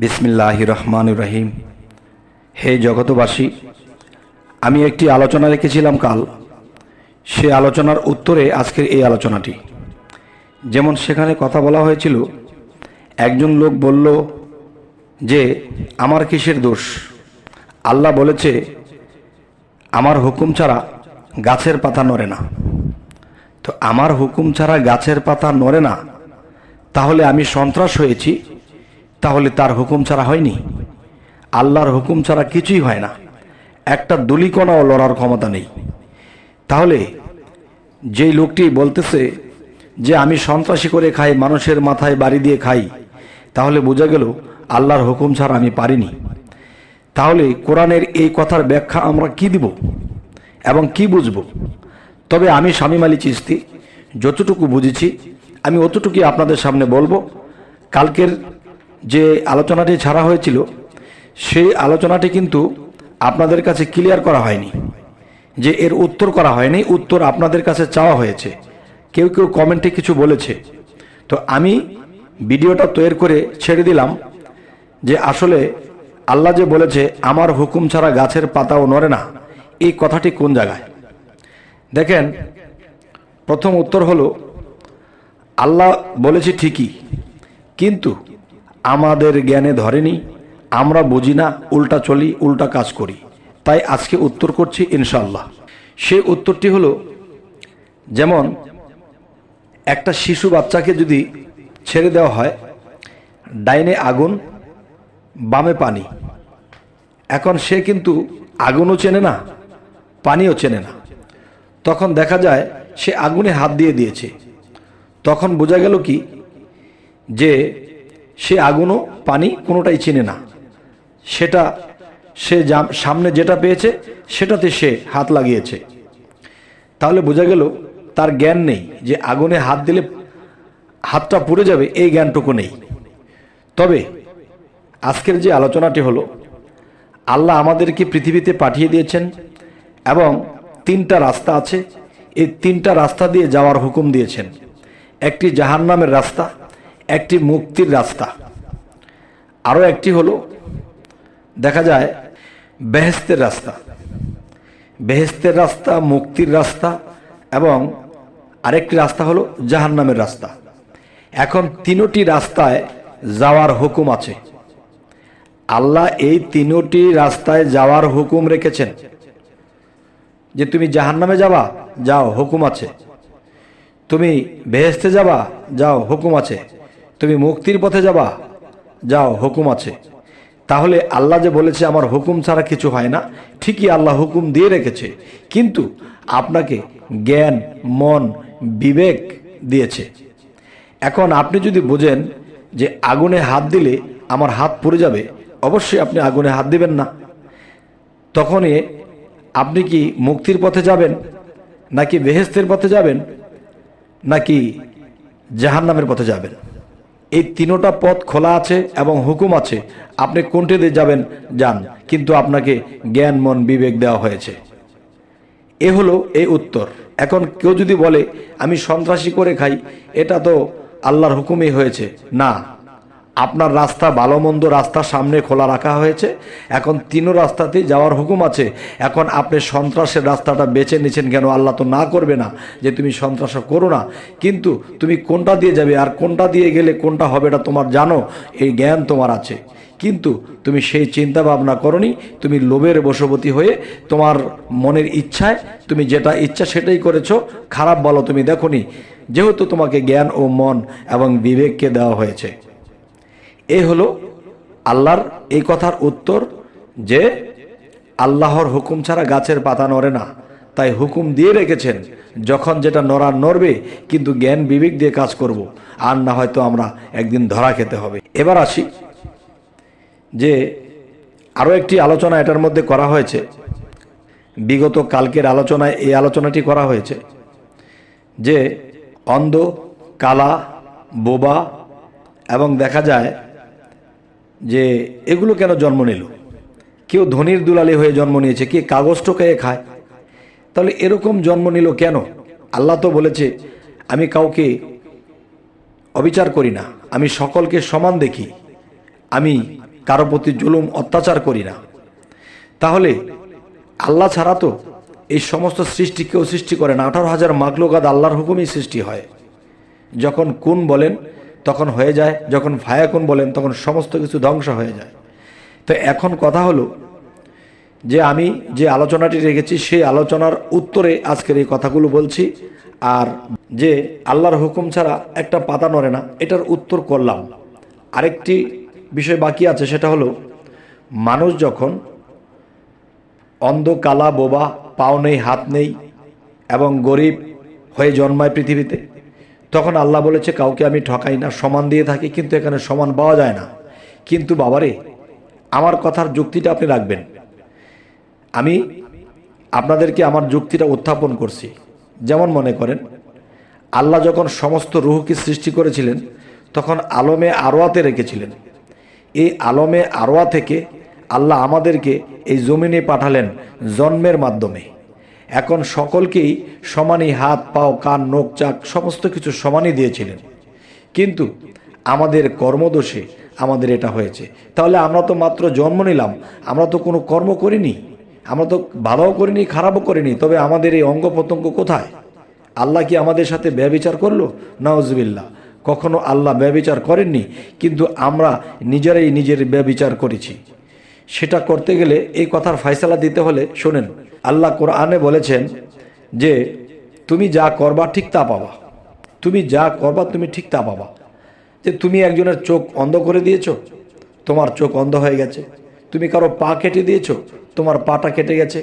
বিসমিল্লাহির রহমানির রহিম। হে জগতবাসী, আমি একটি আলোচনা রেখেছিলাম কাল, সে আলোচনার উত্তরে আজকের এই আলোচনাটি। যেমন সেখানে কথা বলা হয়েছিল, একজন লোক বলল যে আমার কিসের দোষ, আল্লাহ বলেছে আমার হুকুম ছাড়া গাছের পাতা নড়ে না। তো আমার হুকুম ছাড়া গাছের পাতা নড়ে না, তাহলে আমি সন্ত্রাস হয়েছি, তাহলে তার হুকুম ছাড়া হয়নি? আল্লাহর হুকুম ছাড়া কিছুই হয় না, একটা দুলিকণাও লড়ার ক্ষমতা নেই। তাহলে যেই লোকটি বলতেছে যে আমি সন্ত্রাসী করে খাই, মানুষের মাথায় বাড়ি দিয়ে খাই, তাহলে বোঝা গেল আল্লাহর হুকুম ছাড়া আমি পারিনি। তাহলে কোরআনের এই কথার ব্যাখ্যা আমরা কি দিব এবং কি বুঝব? তবে আমি শামীম আলী চিশতি যতটুকু বুঝেছি আমি অতটুকুই আপনাদের সামনে বলবো। কালকের যে আলোচনাটি ছাড়া হয়েছিল সেই আলোচনাটি কিন্তু আপনাদের কাছে ক্লিয়ার করা হয়নি, যে এর উত্তর করা হয়নি, উত্তর আপনাদের কাছে চাওয়া হয়েছে। কেউ কেউ কমেন্টে কিছু বলেছে, তো আমি ভিডিওটা তৈরি করে ছেড়ে দিলাম যে আসলে আল্লাহ যে বলেছে আমার হুকুম ছাড়া গাছের পাতাও নড়ে না, এই কথাটি কোন জায়গায়? দেখেন, প্রথম উত্তর হলো আল্লাহ বলেছে ঠিকই, কিন্তু আমাদের জ্ঞানে ধরেনি, আমরা বুঝি না, উল্টা চলি, উল্টা কাজ করি। তাই আজকে উত্তর করছি ইনশাআল্লাহ। সেই উত্তরটি হলো, যেমন একটা শিশু বাচ্চাকে যদি ছেড়ে দেওয়া হয়, ডাইনে আগুন বামে পানি, এখন সে কিন্তু আগুনও চেনে না, পানিও চেনে না। তখন দেখা যায় সে আগুনে হাত দিয়ে দিয়েছে। তখন বোঝা গেল কি, যে সে আগুনও পানি কোনোটাই চেনে না, সেটা সে সামনে যেটা পেয়েছে সেটাতে সে হাত লাগিয়েছে। তাহলে বোঝা গেল তার জ্ঞান নেই, যে আগুনে হাত দিলে হাতটা পুড়ে যাবে, এই জ্ঞানটুকু নেই। তবে আজকের যে আলোচনাটি হলো, আল্লাহ আমাদেরকে পৃথিবীতে পাঠিয়ে দিয়েছেন এবং তিনটা রাস্তা আছে, এই তিনটা রাস্তা দিয়ে যাওয়ার হুকুম দিয়েছেন। একটি জাহান্নামের রাস্তা, একটি মুক্তির রাস্তা, আরও একটি হলো দেখা যায় বেহেশতের রাস্তা। বেহেশতের রাস্তা, মুক্তির রাস্তা এবং আরেকটি রাস্তা হলো জাহান্নামের রাস্তা। এখন তিনটি রাস্তায় যাওয়ার হুকুম আছে। আল্লাহ এই তিনটি রাস্তায় যাওয়ার হুকুম রেখেছেন, যে তুমি জাহান্নামে যাবা, যাও, হুকুম আছে। তুমি বেহেশতে যাবা, যাও, হুকুম আছে। তুমি মুক্তির পথে যাবা, যাও, হুকুম আছে। তাহলে আল্লাহ যে বলেছে আমার হুকুম ছাড়া কিছু হয় না, ঠিকই আল্লাহ হুকুম দিয়ে রেখেছে, কিন্তু আপনাকে জ্ঞান, মন, বিবেক দিয়েছে। এখন আপনি যদি বোঝেন যে আগুনে হাত দিলে আমার হাত পুড়ে যাবে, অবশ্যই আপনি আগুনে হাত দিবেন না। তখনই আপনি কি মুক্তির পথে যাবেন, নাকি বেহেশতের পথে যাবেন, নাকি জাহান্নামের পথে যাবেন? এই তিনটা পথ খোলা আছে এবং হুকুম আছে, আপনি কোনটি দিয়ে যাবেন যান, কিন্তু আপনাকে জ্ঞান, মন, বিবেক দেওয়া হয়েছে। এ হলো এই উত্তর। এখন কেউ যদি বলে আমি সন্ত্রাসী করে খাই, এটা তো আল্লাহর হুকুমই হয়েছে, না, আপনার রাস্তা, ভালো মন্দ রাস্তা সামনে খোলা রাখা হয়েছে। এখন তিনও রাস্তাতেই যাওয়ার হুকুম আছে। এখন আপনি সন্ত্রাসের রাস্তাটা বেছে নিয়েছেন কেন? আল্লাহ তো না করবে না যে তুমি সন্ত্রাস করো না, কিন্তু তুমি কোনটা দিয়ে যাবে আর কোনটা দিয়ে গেলে কোনটা হবে এটা তোমার জানো, এই জ্ঞান তোমার আছে, কিন্তু তুমি সেই চিন্তা ভাবনা করনি। তুমি লোভের বশবর্তী হয়ে তোমার মনের ইচ্ছায় তুমি যেটা ইচ্ছা সেটাই করেছো। খারাপ বলো তুমি দেখোনি, যেহেতু তোমাকে জ্ঞান ও মন এবং বিবেককে দেওয়া হয়েছে। এই হলো আল্লাহর এই কথার উত্তর, যে আল্লাহর হুকুম ছাড়া গাছের পাতা নড়ে না, তাই হুকুম দিয়ে রেখেছেন যখন যেটা নড়ার নড়বে, কিন্তু জ্ঞান বিবেক দিয়ে কাজ করব, আর না হয়তো আমরা একদিন ধরা খেতে হবে। এবার আসি, যে আরও একটি আলোচনা এটার মধ্যে করা হয়েছে। বিগত কালকের আলোচনায় এই আলোচনাটি করা হয়েছে যে অন্ধ, কালা, বোবা এবং দেখা যায় যে এগুলো কেন জন্ম নিল? কেউ ধনির দুলালি হয়ে জন্ম নিয়েছে, কে কাগজ টোকাইয়ে খায়। তাহলে এরকম জন্ম নিল কেন? আল্লাহ তো বলেছে আমি কাউকে অবিচার করি না, আমি সকলকে সমান দেখি, আমি কারো প্রতি জুলুম অত্যাচার করি না। তাহলে আল্লাহ ছাড়া তো এই সমস্ত সৃষ্টি কেউ সৃষ্টি করে না। 18,000 মাখলুকাত আল্লাহর হুকুমেই সৃষ্টি হয়। যখন কুন বলেন তখন হয়ে যায়, যখন ফায়াকুন বলেন তখন সমস্ত কিছু ধ্বংস হয়ে যায়। তো এখন কথা হলো যে আমি যে আলোচনাটি রেখেছি সেই আলোচনার উত্তরে আজকের এই কথাগুলো বলছি। আর যে আল্লাহর হুকুম ছাড়া একটা পাতা নড়ে না, এটার উত্তর করলাম। আরেকটি বিষয় বাকি আছে, সেটা হলো মানুষ যখন অন্ধ, কালা, বোবা, পাও নেই, হাত নেই এবং গরিব হয়ে জন্মায় পৃথিবীতে, তখন আল্লাহ বলেছে কাউকে আমি ঠকাই না, সমান দিয়ে থাকি। কিন্তু এখানে সমান পাওয়া যায় না। কিন্তু বাবারে, আমার কথার যুক্তিটা আপনি রাখবেন। আমি আপনাদেরকে আমার যুক্তিটা উত্থাপন করছি। যেমন মনে করেন, আল্লাহ যখন সমস্ত রুহকে সৃষ্টি করেছিলেন তখন আলমে আরওয়াতে রেখেছিলেন। এই আলমে আরওয়া থেকে আল্লাহ আমাদেরকে এই জমিনে পাঠালেন জন্মের মাধ্যমে। এখন সকলকেই সমানই হাত, পাও, কান, নখ, চাক সমস্ত কিছু সমানই দিয়েছিলেন। কিন্তু আমাদের কর্মদোষে আমাদের এটা হয়েছে। তাহলে আমরা তো মাত্র জন্ম নিলাম, আমরা তো কোনো কর্ম করিনি, আমরা তো ভালোও করিনি, খারাপও করিনি। তবে আমাদের এই অঙ্গ প্রত্যঙ্গ কোথায়? আল্লাহ কি আমাদের সাথে ব্যভিচার করলো? নাউজুবিল্লাহ, কখনো আল্লাহ ব্যভিচার করেননি। কিন্তু আমরা নিজেরাই নিজের ব্যভিচার করেছি। সেটা করতে গেলে এই কথার ফয়সালা দিতে হলে শোনেন, আল্লাহ কোরআনে বলেছেন যে তুমি যা করবা ঠিক তা পাবা। তুমি যা করবা তুমি ঠিক তা পাবা। যে তুমি একজনের চোখ অন্ধ করে দিয়েছো, তোমার চোখ অন্ধ হয়ে গেছে। তুমি কারো পা কেটে দিয়েছো, তোমার পাটা কেটে গেছে।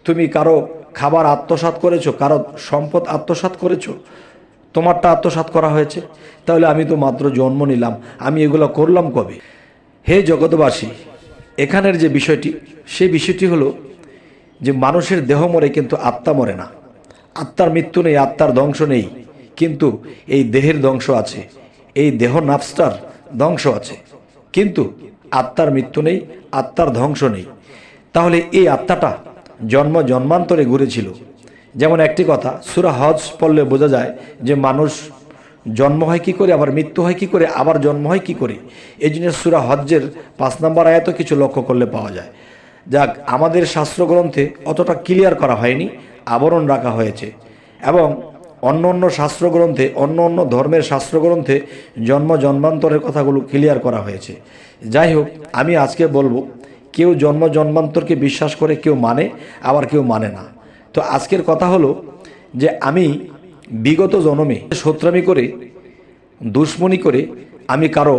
তুমি কারো খাবার আত্মসাৎ করেছো, কারো সম্পদ আত্মসাৎ করেছো, তোমারটা আত্মসাৎ করা হয়েছে। তাহলে আমি তো মাত্র জন্ম নিলাম, আমি এগুলো করলাম কবে? হে জগৎবাসী, এখানের যে বিষয়টি, সেই বিষয়টি হলো যে মানুষের দেহ মরে কিন্তু আত্মা মরে না। আত্মার মৃত্যু নেই, আত্মার ধ্বংস নেই, কিন্তু এই দেহের ধ্বংস আছে, এই দেহ নাফসটার ধ্বংস আছে, কিন্তু আত্মার মৃত্যু নেই, আত্মার ধ্বংস নেই। তাহলে এই আত্মাটা জন্ম জন্মান্তরে ঘুরেছিল। যেমন একটি কথা সূরা হজ পড়লে বোঝা যায় যে মানুষ জন্ম হয় কী করে, আবার মৃত্যু হয় কী করে, আবার জন্ম হয় কী করে। এই জন্য সূরা হজ্জের 5 নম্বর আয়াতও কিছু লক্ষ্য করলে পাওয়া যায়। যাক, আমাদের শাস্ত্রগ্রন্থে অতটা ক্লিয়ার করা হয়নি, আবরণ রাখা হয়েছে। এবং অন্য অন্য শাস্ত্রগ্রন্থে, অন্য অন্য ধর্মের শাস্ত্রগ্রন্থে জন্ম জন্মান্তরের কথাগুলো ক্লিয়ার করা হয়েছে। যাই হোক, আমি আজকে বলবো, কেউ জন্ম জন্মান্তরকে বিশ্বাস করে, কেউ মানে, আবার কেউ মানে না। তো আজকের কথা হলো যে আমি বিগত জন্মে শত্রামি করে, দুশ্মনী করে, আমি কারো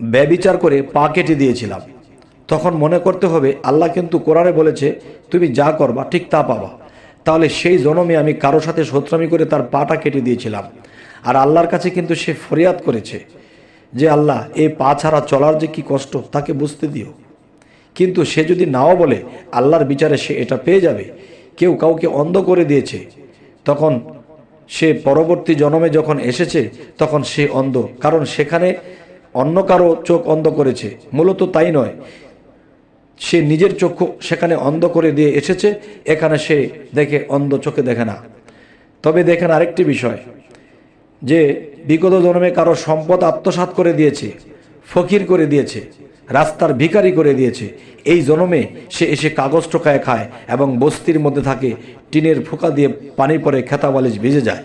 ব্যভিচার করে পা কেটে দিয়েছিলাম। তখন মনে করতে হবে আল্লাহ কিন্তু কোরআনে বলেছে তুমি যা করবা ঠিক তা পাবা। তাহলে সেই জন্মে আমি কারো সাথে শত্রামি করে তার পাটা কেটে দিয়েছিলাম। আর আল্লাহর কাছে কিন্তু সে ফরিয়াদ করেছে যে আল্লাহ, এই পা ছাড়া চলার যে কি কষ্ট তাকে বুঝতে দিও। কিন্তু সে যদি নাও বলে, আল্লাহর বিচারে সে এটা পেয়ে যাবে। কেউ কাউকে অন্ধ করে দিয়েছে, তখন সে পরবর্তী জন্মে যখন এসেছে তখন সে অন্ধ, কারণ সেখানে অন্য কারো চোখ অন্ধ করেছে। মূলত তাই নয়, সে নিজের চক্ষু সেখানে অন্ধ করে দিয়ে এসেছে, এখানে সে দেখে, অন্ধ চোখে দেখে না। তবে দেখেন আরেকটি বিষয়, যে বিগত জন্মে কারো সম্পদ আত্মসাৎ করে দিয়েছে, ফকির করে দিয়েছে, রাস্তার ভিখারি করে দিয়েছে। এই জন্মে সে এসে কাগজ টোকায় খায় এবং বস্তির মধ্যে থাকে, টিনের ফোঁকা দিয়ে পানি পড়ে, খেতা বালিশ ভিজে যায়।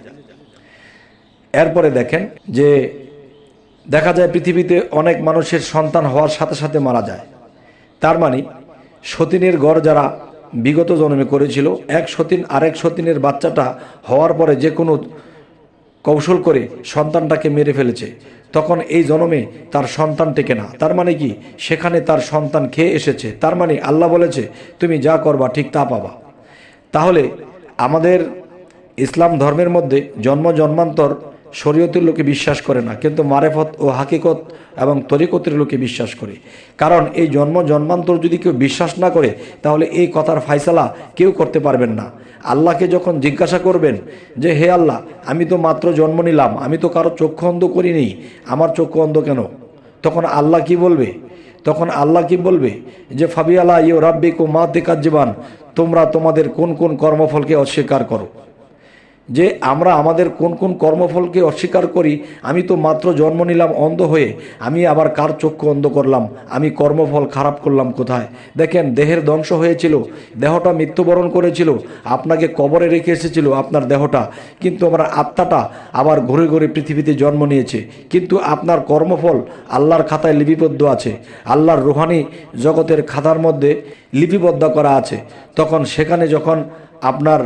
এরপরে দেখেন যে দেখা যায় পৃথিবীতে অনেক মানুষের সন্তান হওয়ার সাথে সাথে মারা যায়। তার মানে সতীনের গড় যারা বিগত জন্মে করেছিল, এক সতীন আরেক সতীনের বাচ্চাটা হওয়ার পরে যে কোনো কৌশল করে সন্তানটাকে মেরে ফেলেছে, তখন এই জন্মে তার সন্তান টেকে না। তার মানে কি, সেখানে তার সন্তান খেয়ে এসেছে। তার মানে আল্লাহ বলেছে তুমি যা করবা ঠিক তা পাবা। তাহলে আমাদের ইসলাম ধর্মের মধ্যে জন্ম জন্মান্তর শরীয়তের লোকে বিশ্বাস করে না, কিন্তু মারেফত ও হাকিকত এবং তরিকতের লোকে বিশ্বাস করে। কারণ এই জন্ম জন্মান্তর যদি কেউ বিশ্বাস না করে, তাহলে এই কথার ফায়সালা কেউ করতে পারবেন না। আল্লাহকে যখন জিজ্ঞাসা করবেন যে হে আল্লাহ, আমি তো মাত্র জন্ম নিলাম, আমি তো কারো চক্ষু অন্ধ করিনি, আমার চক্ষু অন্ধ কেন? তখন আল্লাহ কি বলবে? তখন আল্লাহ কি বলবে যে ফাবিয়ালা ইউ রাব্বিকু মা তেকাজ্জিবান, তোমরা তোমাদের কোন কোন কর্মফলকে অস্বীকার করো। যে আমরা আমাদের কোন কোন কর্মফলকে অস্বীকার করি। আমি তো মাত্র জন্ম নিলাম অন্ধ হয়ে, আমি আবার কার চক্ষু অন্ধ করলাম? আমি কর্মফল খারাপ করলাম কোথায়? দেখেন, দেহের ধ্বংস হয়েছিল, দেহটা মৃত্যুবরণ করেছিল, আপনাকে কবরে রেখে এসেছিল আপনার দেহটা, কিন্তু আমার আত্মাটা আবার ঘুরে ঘুরে পৃথিবীতে জন্ম নিয়েছে। কিন্তু আপনার কর্মফল আল্লাহর খাতায় লিপিবদ্ধ আছে, আল্লাহর রুহানি জগতের খাতার মধ্যে লিপিবদ্ধ করা আছে। তখন সেখানে যখন আপনার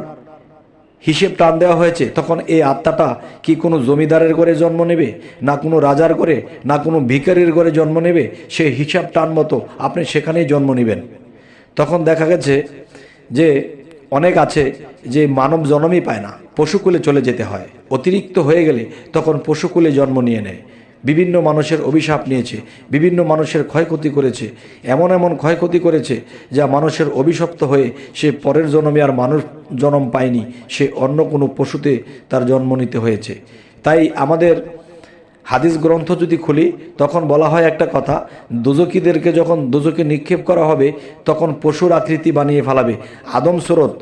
হিসেব টান দেওয়া হয়েছে, তখন এই আত্মাটা কি কোনো জমিদারের ঘরে জন্ম নেবে, না কোনো রাজার ঘরে, না কোনো ভিখারির ঘরে জন্ম নেবে? সে হিসাব টান মতো আপনি সেখানেই জন্ম নেবেন। তখন দেখা গেছে যে অনেক আছে যে মানব জন্মই পায় না, পশুকুলে চলে যেতে হয়। অতিরিক্ত হয়ে গেলে তখন পশুকুলে জন্ম নিয়ে নেয়। বিভিন্ন মানুষের অভিশাপ নিয়েছে, বিভিন্ন মানুষের ক্ষয়ক্ষতি করেছে, এমন এমন ক্ষয়ক্ষতি করেছে যা মানুষের অভিশপ্ত হয়ে সে পরের জন্মে আর মানুষ জন্ম পায়নি, সে অন্য কোনো পশুতে তার জন্ম নিতে হয়েছে। তাই আমাদের হাদিস গ্রন্থ যদি খুলি, তখন বলা হয় একটা কথা, দোজখীদেরকে যখন দোজখে নিক্ষেপ করা হবে তখন পশুর আকৃতি বানিয়ে ফেলাবে। আদম সুরত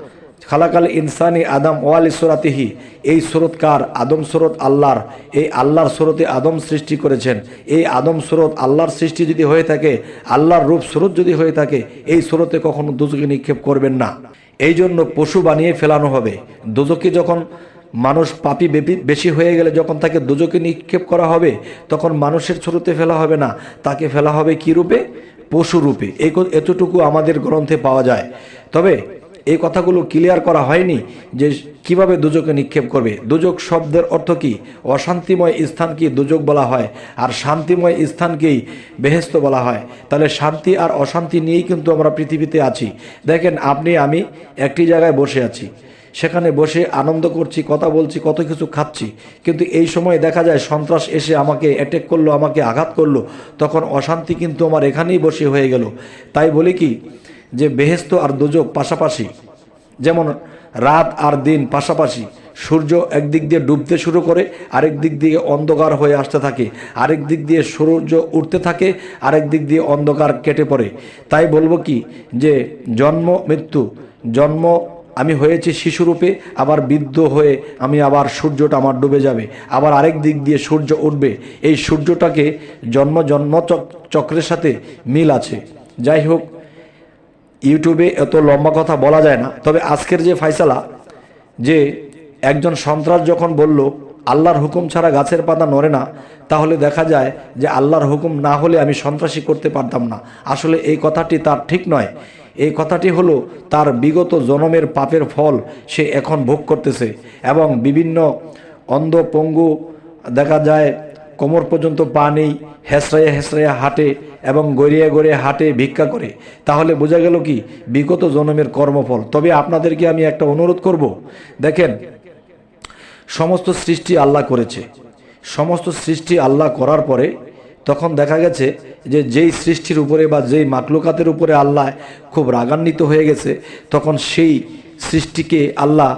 খালাকাল ইনসানি আদম ওয়ালি সুরাতিহি, এই সুরত কার? আদম সুরত আল্লাহর। এই আল্লাহর সুরতে আদম সৃষ্টি করেছেন। এই আদম সুরত আল্লাহর সৃষ্টি যদি হয়ে থাকে, আল্লাহর রূপ সুরত যদি হয়ে থাকে, এই সুরতে কখনো দোজখে নিক্ষেপ করবেন না। এই জন্য পশু বানিয়ে ফেলানো হবে। দোজখে যখন মানুষ পাপী বেশি হয়ে গেলে যখন তাকে দোজখে নিক্ষেপ করা হবে, তখন মানুষের ছুরুতে ফেলা হবে না, তাকে ফেলা হবে কী রূপে? পশু রূপে। এতটুকু আমাদের গ্রন্থে পাওয়া যায়। তবে এই কথাগুলো ক্লিয়ার করা হয়নি যে কিভাবে দোজখে নিক্ষেপ করবে। দোজখ শব্দের অর্থ কি? অশান্তিময় স্থানকে দোজখ বলা হয়, আর শান্তিময় স্থানকেই বেহেশত বলা হয়। তাহলে শান্তি আর অশান্তি নিয়েই কিন্তু আমরা পৃথিবীতে আছি। দেখেন, আপনি আমি একটি জায়গায় বসে আছি, সেখানে বসে আনন্দ করছি, কথা বলছি, কত কিছু খাচ্ছি, কিন্তু এই সময় দেখা যায় সন্ত্রাস এসে আমাকে অ্যাটেক করলো, আমাকে আঘাত করলো, তখন অশান্তি কিন্তু আমার এখানেই বসে হয়ে গেল। তাই বলি কি যে বেহেশত আর দোজখ পাশাপাশি, যেমন রাত আর দিন পাশাপাশি। সূর্য একদিক দিয়ে ডুবতে শুরু করে, আরেক দিক দিয়ে অন্ধকার হয়ে আসতে থাকে, আরেক দিক দিয়ে সূর্য উঠতে থাকে, আরেক দিক দিয়ে অন্ধকার কেটে পড়ে। তাই বলবো কি যে জন্ম মৃত্যু, জন্ম আমি হয়েছি শিশুরূপে, আবার বৃদ্ধ হয়ে আমি আবার সূর্যটা আমার ডুবে যাবে, আবার আরেক দিক দিয়ে সূর্য উঠবে। এই সূর্যটাকে জন্ম চক্রের সাথে মিল আছে। যাই হোক, ইউটিউবে এত লম্বা কথা বলা যায় না। তবে আজকের যে ফাইসালা, যে একজন সন্ত্রাস যখন বলল আল্লাহর হুকুম ছাড়া গাছের পাতা নড়ে না, তাহলে দেখা যায় যে আল্লাহর হুকুম না হলে আমি সন্ত্রাসী করতে পারতাম না। আসলে এই কথাটি তার ঠিক নয়। এই কথাটি হলো তার বিগত জন্মের পাপের ফল সে এখন ভোগ করতেছে। এবং বিভিন্ন অন্ধ পঙ্গু দেখা যায় কোমর পর্যন্ত পা নেই, হেসরাইয়া হেসরাইয়া হাঁটে এবং গড়িয়ে গড়িয়ে হাঁটে, ভিক্ষা করে। তাহলে বোঝা গেল কি বিগত জন্মের কর্মফল। তবে আপনাদেরকে আমি একটা অনুরোধ করব, দেখেন, সমস্ত সৃষ্টি আল্লাহ করেছে। সমস্ত সৃষ্টি আল্লাহ করার পরে তখন দেখা গেছে যে যেই সৃষ্টির উপরে বা যেই মাকলুকাতের উপরে আল্লাহ খুব রাগান্বিত হয়ে গেছে, তখন সেই সৃষ্টিকে আল্লাহ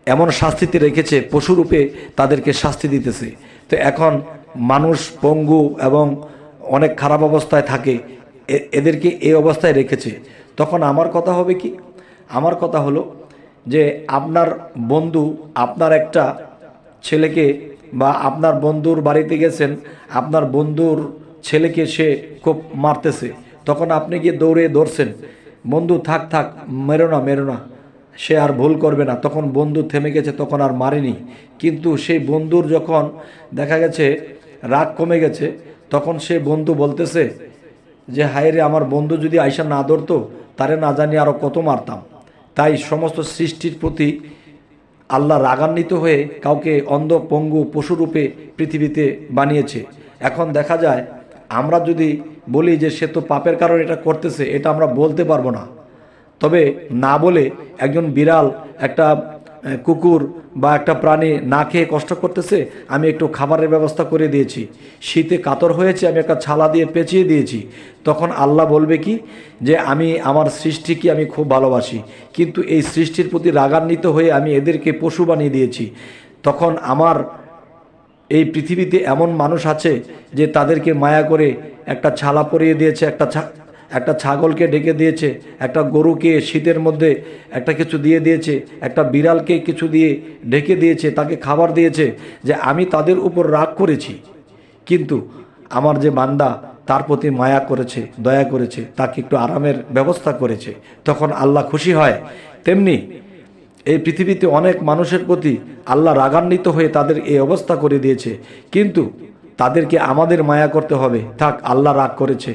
এমন শাস্তিতে রেখেছে, পশুরূপে তাদেরকে শাস্তি দিতেছে। তো এখন মানুষ পঙ্গু এবং অনেক খারাপ অবস্থায় থাকে, এদেরকে এই অবস্থায় রেখেছে। তখন আমার কথা হবে কি, আমার কথা হলো যে আপনার বন্ধু আপনার একটা ছেলেকে, বা আপনার বন্ধুর বাড়িতে গেছেন, আপনার বন্ধুর ছেলেকে সে খুব মারতেছে, তখন আপনি গিয়ে দৌড়ে ধরছেন, বন্ধু থাক থাক, মেরো না মেরো না, সে আর ভুল করবে না। তখন বন্ধু থেমে গেছে, তখন আর মারেনি। কিন্তু সেই বন্ধুর যখন দেখা গেছে রাগ কমে গেছে, তখন সে বন্ধু বলতেছে যে হায় রে, আমার বন্ধু যদি আইসা না ধরতো, তারে না জানি আরও কত মারতাম। তাই সমস্ত সৃষ্টির প্রতি আল্লাহ রাগান্বিত হয়ে কাউকে অন্ধ পঙ্গু পশুরূপে পৃথিবীতে বানিয়েছে। এখন দেখা যায় আমরা যদি বলি যে সে তো পাপের কারণে এটা করতেছে, এটা আমরা বলতে পারবো না। তবে না বলে একজন বিড়াল, একটা কুকুর বা একটা প্রাণী না খেয়ে কষ্ট করতেছে, আমি একটু খাবারের ব্যবস্থা করে দিয়েছি, শীতে কাতর হয়েছে, আমি একটা ছালা দিয়ে পেঁচিয়ে দিয়েছি, তখন আল্লাহ বলবে কি যে আমি আমার সৃষ্টিকে আমি খুব ভালোবাসি, কিন্তু এই সৃষ্টির প্রতি রাগান্বিত হয়ে আমি এদেরকে পশু বানিয়ে দিয়েছি। তখন আমার এই পৃথিবীতে এমন মানুষ আছে যে তাদেরকে মায়া করে একটা ছালা পরিয়ে দিয়েছে, একটা ছাগলকে ডেকে দিয়েছে, একটা গরুকে শীতের মধ্যে একটা কিছু দিয়ে দিয়েছে, একটা বিড়ালকে কিছু দিয়ে ঢেকে দিয়েছে, তাকে খাবার দিয়েছে, যে আমি তাদের উপর রাগ করেছি, কিন্তু আমার যে বান্দা তার প্রতি মায়া করেছে, দয়া করেছে, তাকে একটু আরামের ব্যবস্থা করেছে, তখন আল্লাহ খুশি হয়। তেমনি এই পৃথিবীতে অনেক মানুষের প্রতি আল্লাহ রাগান্বিত হয়ে তাদের এই অবস্থা করে দিয়েছে, কিন্তু তাদেরকে আমাদের মায়া করতে হবে। থাক, আল্লাহ রাগ করেছে,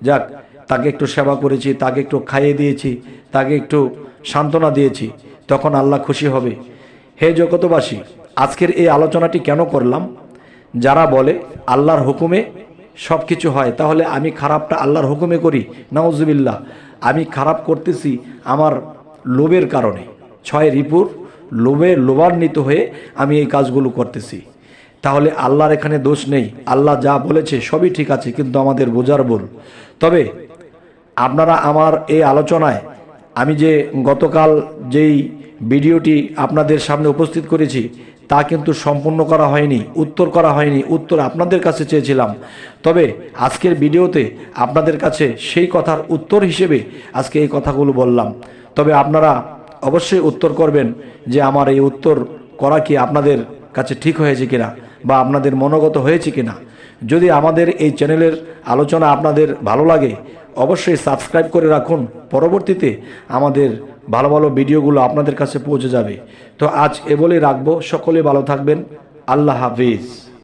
যাক, তাকে একটু সেবা করেছি, তাকে একটু খাইয়ে দিয়েছি, তাকে একটু সান্ত্বনা দিয়েছি, তখন আল্লাহ খুশি হবে। হে জগতবাসী, আজকের এই আলোচনাটি কেন করলাম? যারা বলে আল্লাহর হুকুমে সব কিছু হয়, তাহলে আমি খারাপটা আল্লাহর হুকুমে করি, নাউজুবিল্লাহ। আমি খারাপ করতেছি আমার লোভের কারণে, ছয় রিপুর লোভান্বিত হয়ে আমি এই কাজগুলো করতেছি। তাহলে আল্লাহর এখানে দোষ নেই, আল্লাহ যা বলেছে সবই ঠিক আছে, কিন্তু আমাদের বোঝার ভুল। তবে আপনারা আমার এই আলোচনায়, আমি যে গতকাল যেই ভিডিওটি আপনাদের সামনে উপস্থিত করেছি, তা কিন্তু সম্পূর্ণ করা হয়নি, উত্তর করা হয়নি, উত্তর আপনাদের কাছে চেয়েছিলাম। তবে আজকের ভিডিওতে আপনাদের কাছে সেই কথার উত্তর হিসেবে আজকে এই কথাগুলো বললাম। তবে আপনারা অবশ্যই উত্তর করবেন যে আমার এই উত্তর করা কি আপনাদের কাছে ঠিক হয়েছে কিনা, বা আপনাদের মনোগত হয়েছে কিনা। যদি আমাদের এই চ্যানেলের আলোচনা আপনাদের ভালো লাগে, অবশ্যই সাবস্ক্রাইব করে রাখুন, পরবর্তীতে আমাদের ভালো ভালো ভিডিওগুলো আপনাদের কাছে পৌঁছে যাবে। তো আজ এ বলেই রাখবো, সকলে ভালো থাকবেন, আল্লাহ হাফিজ।